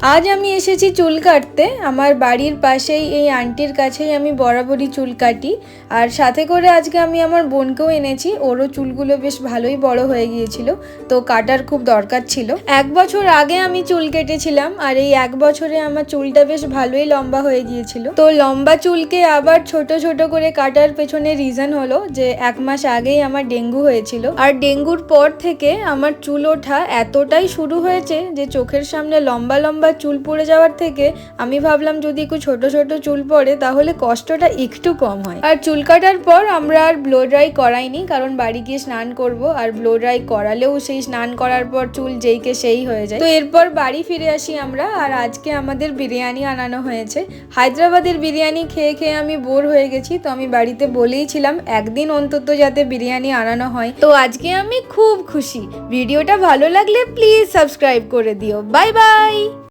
আজ আমি এসেছি চুল কাটতে। আমার বাড়ির পাশেই এই আন্টির কাছেই আমি বরাবরই চুল কাটি। আর সাথে করে আজকে আমি আমার বোনকেও এনেছি, ওরও চুলগুলো বেশ ভালোই বড় হয়ে গিয়েছিল, তো কাটার খুব দরকার ছিল। 1 বছর আগে আমি চুল কেটেছিলাম, আর এই 1 বছরে আমার চুলটা বেশ ভালোই লম্বা হয়ে গিয়েছিল। তো লম্বা চুলকে আবার ছোট ছোট করে কাটার পেছনে রিজন হলো যে 1 মাস আগেই আমার ডেঙ্গু হয়েছিল, আর ডেঙ্গুর পর থেকে আমার চুল ওঠা এতটাই শুরু হয়েছে যে চোখের সামনে লম্বা লম্বা চুল পড়ে যাওয়ার থেকে আমি ভাবলাম যদি একটু ছোট ছোট চুল পড়ে তাহলে কষ্টটা একটু কম হয়। আর চুল কাটার পর আমরা আর ব্লো ড্রাই করাইনি, কারণ বাড়ি গিয়ে স্নান করব, আর ব্লো ড্রাই করালেও সেই স্নান করার পর চুল যেইকে সেই হয়ে যায়। তো এরপর বাড়ি ফিরে আসি আমরা, আর আজকে আমাদের বিরিয়ানি আনানো হয়েছে। হায়দ্রাবাদের বিরিয়ানি খেয়ে খেয়ে আমি বোর হয়ে গেছি, তো আমি বাড়িতে বলেইছিলাম একদিন অন্তত যাতে বিরিয়ানি আনানো হয়। তো আজকে আমি খুব খুশি। ভিডিওটা ভালো লাগলে প্লিজ সাবস্ক্রাইব করে দিও। Bye bye.